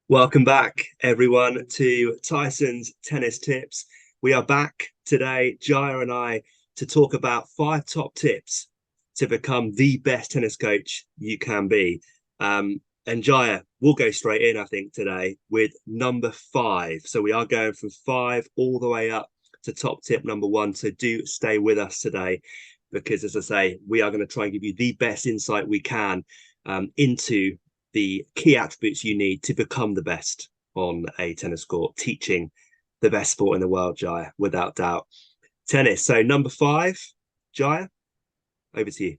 Welcome back, everyone, to Tyson's Tennis Tips. We are back today, Jaya and I, to talk about 5 top tips to become the best tennis coach you can be. And Jaya, we'll go straight in, I think, today with number 5. So we are going from 5 all the way up to top tip number 1. So do stay with us today because, as I say, we are going to try and give you the best insight we can into the key attributes you need to become the best on a tennis court, teaching the best sport in the world, Jaya, without doubt. Tennis. So number 5, Jaya, over to you.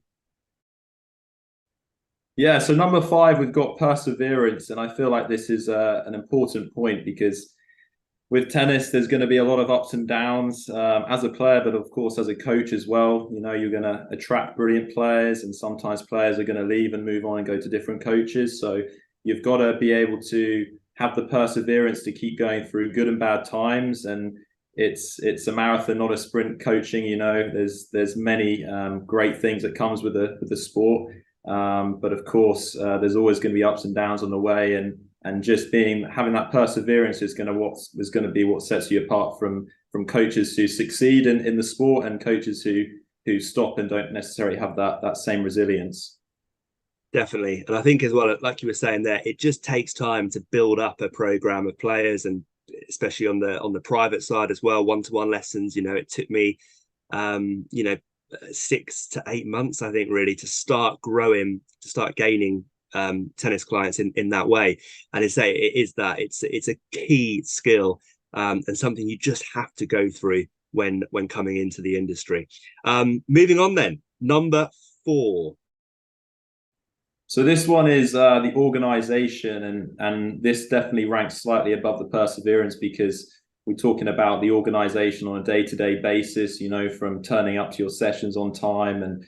Yeah, so number 5, we've got perseverance. And I feel like this is an important point because with tennis, there's going to be a lot of ups and downs as a player, but of course, as a coach as well. You know, you're going to attract brilliant players, and sometimes players are going to leave and move on and go to different coaches. So you've got to be able to have the perseverance to keep going through good and bad times. And it's a marathon, not a sprint coaching. You know, there's many great things that comes with the sport. But of course, there's always going to be ups and downs on the way, and just having that perseverance is going to be what sets you apart from coaches who succeed in the sport and coaches who stop and don't necessarily have that same resilience. Definitely. And I think as well, like you were saying there, it just takes time to build up a program of players, and especially on the private side as well, one-to-one lessons. You know, it took me 6 to 8 months, I think, really, to start growing, to start gaining tennis clients in that way. And I say it's a key skill, and something you just have to go through when coming into the industry. Moving on then, number 4. So this one is the organization, and this definitely ranks slightly above the perseverance because we're talking about the organization on a day-to-day basis, you know, from turning up to your sessions on time and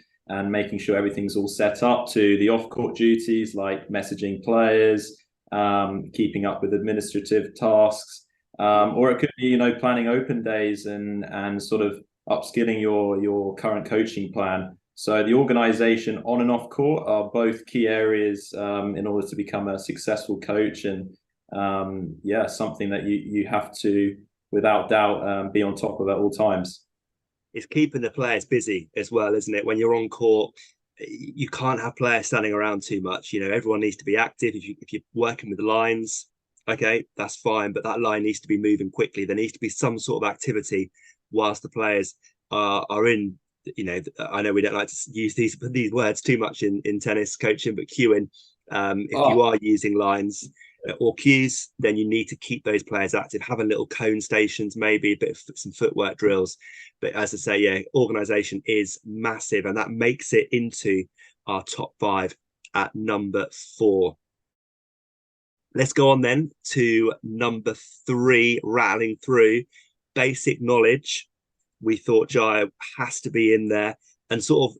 making sure everything's all set up, to the off-court duties like messaging players, keeping up with administrative tasks, or it could be, you know, planning open days and sort of upskilling your current coaching plan. So the organization on and off court are both key areas in order to become a successful coach, and yeah, something that you have to, without doubt, be on top of at all times. It's keeping the players busy as well, isn't it? When you're on court, you can't have players standing around too much. You know, everyone needs to be active. If you're working with the lines, okay, that's fine, but that line needs to be moving quickly. There needs to be some sort of activity whilst the players are in. You know, I know we don't like to use these words too much in tennis coaching, but cueing. If you Oh, are using lines or cues, then you need to keep those players active. Have a little cone stations, maybe a bit of some footwork drills. But as I say, yeah, organization is massive, and that makes it into our top 5 at number 4. Let's go on then to number 3, rattling through basic knowledge. We thought Jaya has to be in there, and sort of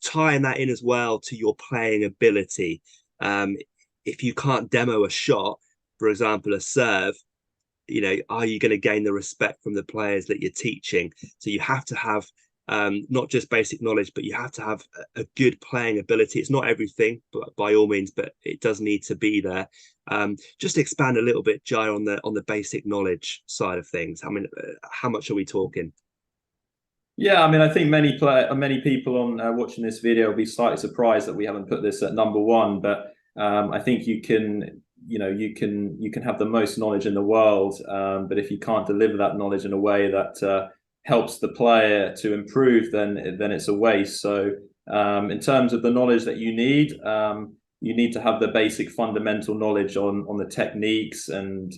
tying that in as well to your playing ability. If you can't demo a shot, for example, a serve, you know, are you going to gain the respect from the players that you're teaching? So you have to have not just basic knowledge, but you have to have a good playing ability. It's not everything, but by all means, but it does need to be there. Just expand a little bit, Jai, on the basic knowledge side of things. I mean, how much are we talking? yeah, I mean, I think many people on watching this video will be slightly surprised that we haven't put this at number 1, but I think you can have the most knowledge in the world, but if you can't deliver that knowledge in a way that helps the player to improve, then it's a waste. So in terms of the knowledge that you need to have the basic fundamental knowledge on the techniques and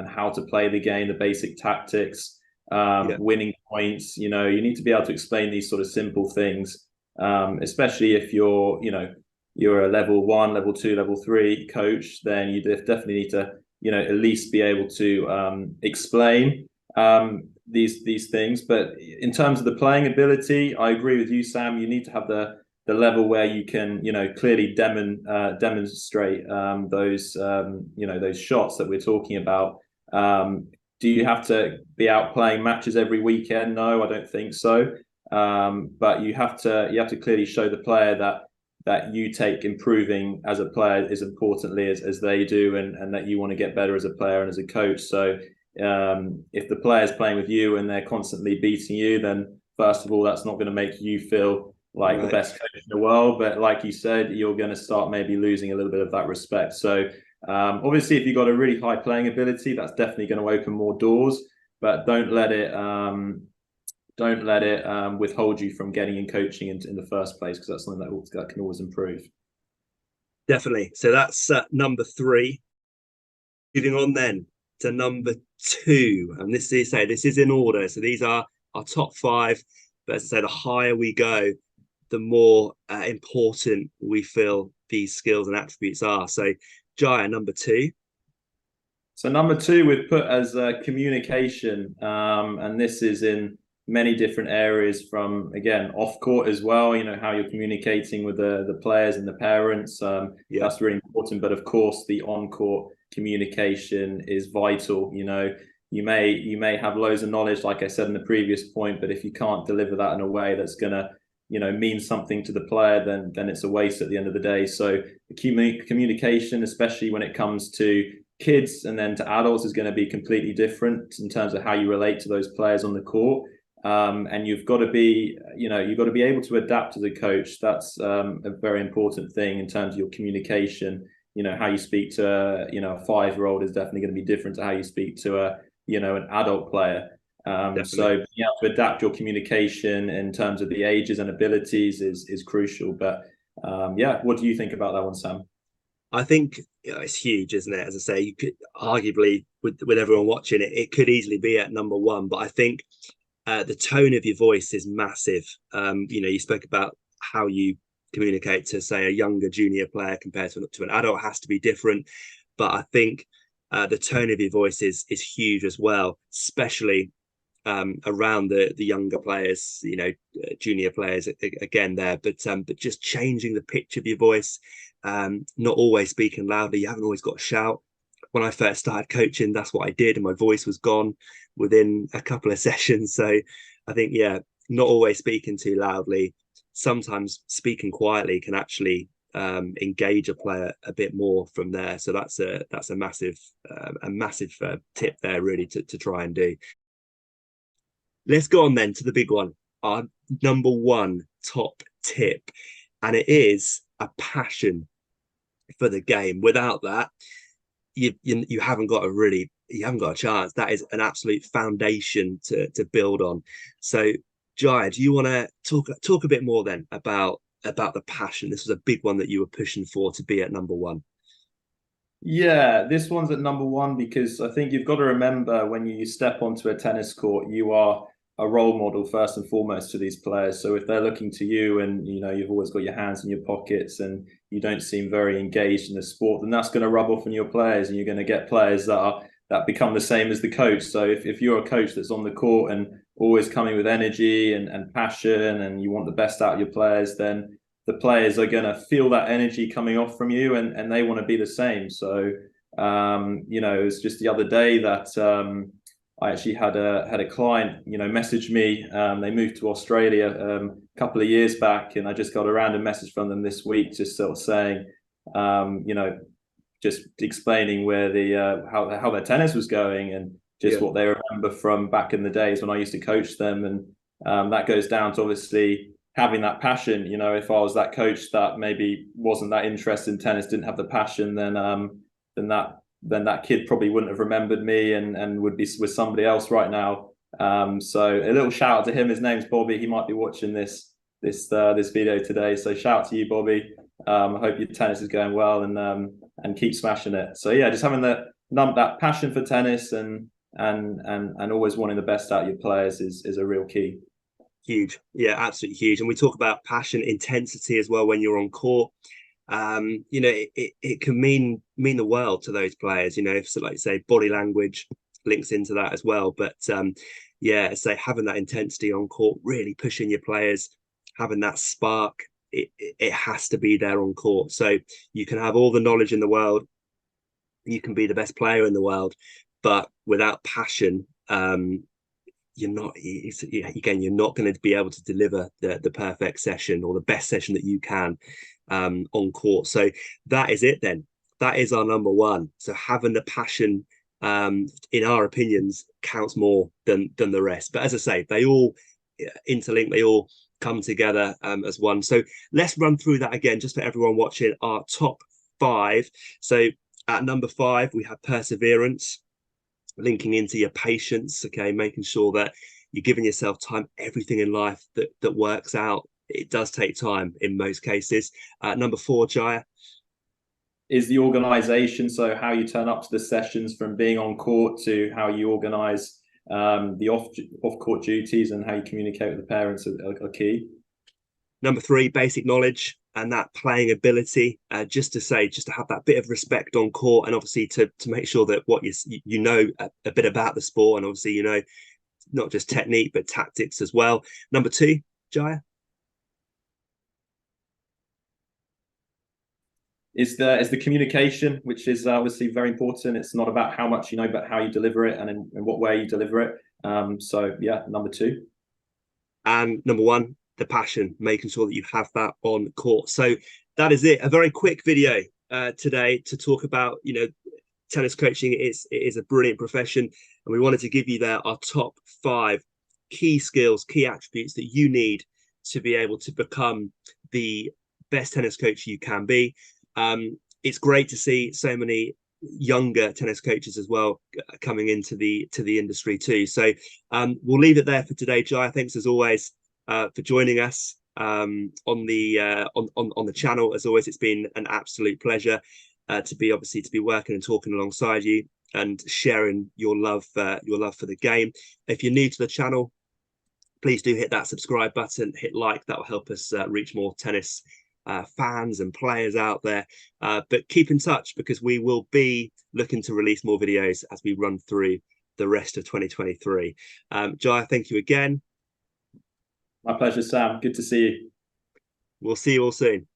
how to play the game, the basic tactics, Yeah, winning points. You know, you need to be able to explain these sort of simple things, especially if you're a level 1, level 2, level 3 coach. Then you definitely need to, you know, at least be able to explain these things. But in terms of the playing ability, I agree with you, Sam. You need to have the level where you can, you know, clearly demonstrate those shots that we're talking about. Do you have to be out playing matches every weekend? No, I don't think so. But you have to clearly show the player that that you take improving as a player as importantly as they do, and that you want to get better as a player and as a coach. So if the player's playing with you and they're constantly beating you, then first of all, that's not going to make you feel like the best coach in the world. But like you said, you're going to start maybe losing a little bit of that respect. So obviously, if you've got a really high playing ability, that's definitely going to open more doors. But don't let it withhold you from getting in coaching in the first place, because that's something that can always improve. Definitely. So that's number 3. Moving on then to number 2, and this is in order. So these are our top 5. But as I say, the higher we go, the more important we feel these skills and attributes are. So, Jaya, number 2. So number 2 we've put as communication, and this is in many different areas, from again off court as well. You know, how you're communicating with the players and the parents. That's really important. But of course, the on court communication is vital. You know, you may have loads of knowledge, like I said in the previous point, but if you can't deliver that in a way that's gonna mean something to the player, then it's a waste at the end of the day. So communication, especially when it comes to kids and then to adults, is going to be completely different in terms of how you relate to those players on the court. And you've got to be able to adapt as a coach. That's a very important thing in terms of your communication. You know, how you speak to a 5-year-old is definitely going to be different to how you speak to an adult player. So being able to adapt your communication in terms of the ages and abilities is crucial. But what do you think about that one, Sam? I think it's huge, isn't it? As I say, you could arguably, with everyone watching it, it could easily be at number 1. But I think the tone of your voice is massive. You spoke about how you communicate to, say, a younger junior player compared to an adult has to be different. But I think the tone of your voice is huge as well, especially around the younger players, junior players again there. But just changing the pitch of your voice, not always speaking loudly. You haven't always got to shout. When I first started coaching, that's what I did, and my voice was gone within a couple of sessions. So I think, not always speaking too loudly. Sometimes speaking quietly can actually engage a player a bit more from there. So that's a massive tip there, really, to try and do. Let's go on then to the big one, our number 1 top tip, and it is a passion for the game. Without that, you haven't got a chance. That is an absolute foundation to build on. So, Jaya, do you want to talk a bit more then about the passion? This was a big one that you were pushing for to be at number 1. Yeah, this one's at number 1 because I think you've got to remember, when you step onto a tennis court, you are a role model first and foremost to these players. So if they're looking to you and you've always got your hands in your pockets and you don't seem very engaged in the sport, then that's going to rub off on your players, and you're going to get players that become the same as the coach. So if you're a coach that's on the court and always coming with energy and passion, and you want the best out of your players, then the players are going to feel that energy coming off from you, and they want to be the same. So it was just the other day that I actually had a client, message me. They moved to Australia a couple of years back, and I just got a random message from them this week, just sort of saying, just explaining where how their tennis was going, and just what they remember from back in the days when I used to coach them. And that goes down to obviously having that passion. If I was that coach that maybe wasn't that interested in tennis, didn't have the passion, then that kid probably wouldn't have remembered me and would be with somebody else right now. So a little shout out to him. His name's Bobby. He might be watching this video today. So shout out to you, Bobby. I hope your tennis is going well, and keep smashing it. So just having that passion for tennis and always wanting the best out of your players is a real key. Huge. Yeah, absolutely huge. And we talk about passion, intensity as well when you're on court. It can mean the world to those players. So like you say, body language links into that as well. But say having that intensity on court, really pushing your players, having that spark, it has to be there on court. So you can have all the knowledge in the world, you can be the best player in the world, but without passion, you're not going to be able to deliver the perfect session or the best session that you can. on court. So that is it then. That is our number one. So having the passion, in our opinions, counts more than the rest. But as I say, they all interlink, they all come together as one. So let's run through that again, just for everyone watching, our top 5. So at number 5, we have perseverance, linking into your patience, okay, making sure that you're giving yourself time. Everything in life that works out, it does take time in most cases. Number 4, Jaya? Is the organization, so how you turn up to the sessions, from being on court to how you organize the off-court duties and how you communicate with the parents are key. Number 3, basic knowledge and that playing ability, just to have that bit of respect on court, and obviously to make sure that what you know a bit about the sport, and obviously, you know, not just technique but tactics as well. Number 2, Jaya? Is the communication, which is obviously very important. It's not about how much you know, but how you deliver it and in what way you deliver it. So yeah, number 2. And number 1, the passion, making sure that you have that on court. So that is it. A very quick video today to talk about, you know, tennis coaching. It is a brilliant profession, and we wanted to give you there our top 5 key skills, key attributes that you need to be able to become the best tennis coach you can be. It's great to see so many younger tennis coaches as well coming into the industry too. So we'll leave it there for today, Jaya. Thanks as always for joining us on the channel. As always, it's been an absolute pleasure to be working and talking alongside you and sharing your love for the game. If you're new to the channel, please do hit that subscribe button, hit like. That will help us reach more tennis fans and players out there, but keep in touch, because we will be looking to release more videos as we run through the rest of 2023. Jaya, thank you again. My pleasure, Sam. Good to see you. We'll see you all soon.